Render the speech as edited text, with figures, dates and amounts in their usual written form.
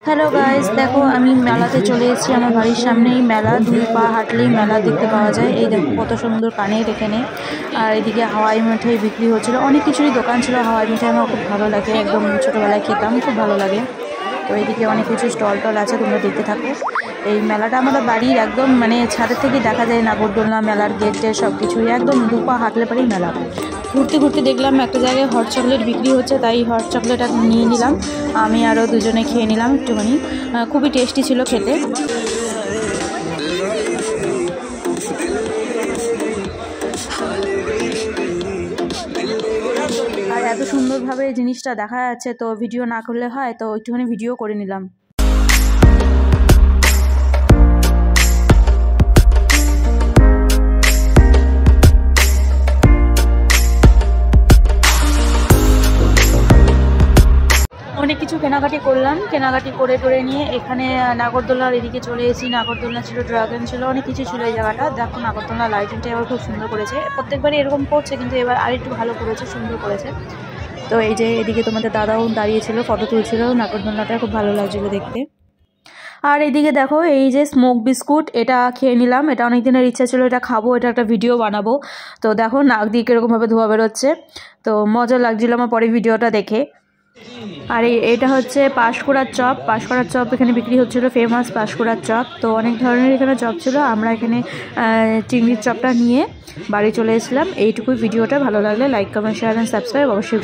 Hello guys, দেখো আমি মেলাতে চলে এসেছি। আমার বাড়ির সামনেই মেলা, 2 পা হাঁটলেই মেলা দেখতে পাওয়া যায়। এই দেখো কত সুন্দর কানের এখানে। আর এদিকে হাওয়াই মিঠাই বিক্রি হচ্ছিল, অনেক কিছুরই দোকান ছিল। হাওয়াই মিঠাই আমার খুব ভালো লাগে, একদম ছোটোবেলায় খেতাম, খুব ভালো লাগে। তো এইদিকে অনেক কিছু স্টল টল আছে, তোমরা দেখতে থাকো। এই মেলাটা আমাদের বাড়ির একদম ছাদের থেকে দেখা যায়। নাগরদোলনা, মেলার গেট সব কিছুই একদম 2 পা হাঁটলে পরেই মেলা। ঘুরতে ঘুরতে দেখলাম একটা জায়গায় হট চকলেট বিক্রি হচ্ছে, তাই হট চকলেট নিয়ে নিলাম। আমি আরও দুজনে খেয়ে নিলাম একটুখানি। খুবই টেস্টি ছিল খেতে। আর এত সুন্দরভাবে জিনিসটা দেখা যাচ্ছে, তো ভিডিও না করলে হয়, তো একটুখানি ভিডিও করে নিলাম। অনেক কিছু কেনাকাটি করলাম, কেনাকাটি করে টোরে নিয়ে এখানে নাগরদোলার এদিকে চলে এসেছি। নাগরদোলনা ছিল, ড্রাগন ছিল, অনেক কিছু ছিল এই জায়গাটা। দেখো নাগরদোলনা লাইটিংটা এবার খুব সুন্দর করেছে। প্রত্যেকবারই এরকম করছে, কিন্তু এবার আরেকটু ভালো করেছে, সুন্দর করেছে। তো এই যে এদিকে তোমাদের দাদাও দাঁড়িয়েছিল, ফটো তুলছিল। নাগরদোলনাটা খুব ভালো লাগছিলো দেখতে। আর এদিকে দেখো এই যে স্মোক বিস্কুট, এটা খেয়ে নিলাম। এটা অনেক দিনের ইচ্ছা ছিল, এটা খাবো, এটা একটা ভিডিও বানাবো। তো দেখো নাক দিয়ে কীরকমভাবে ধোয়া বেরোচ্ছে, তো মজা লাগছিলো আমার পরে ভিডিওটা দেখে। আর এটা হচ্ছে পাঁশকুড়ার চপ। পাঁশকুড়ার চপ এখানে বিক্রি হচ্ছিলো, ফেমাস পাঁশকুড়ার চপ। তো অনেক ধরনের এখানে চপ ছিল। আমরা এখানে চিংড়ির চপটা নিয়ে বাড়ি চলে এসেছিলাম। এইটুকুই ভিডিওটা। ভালো লাগলে like, comment, share and subscribe অবশ্যই।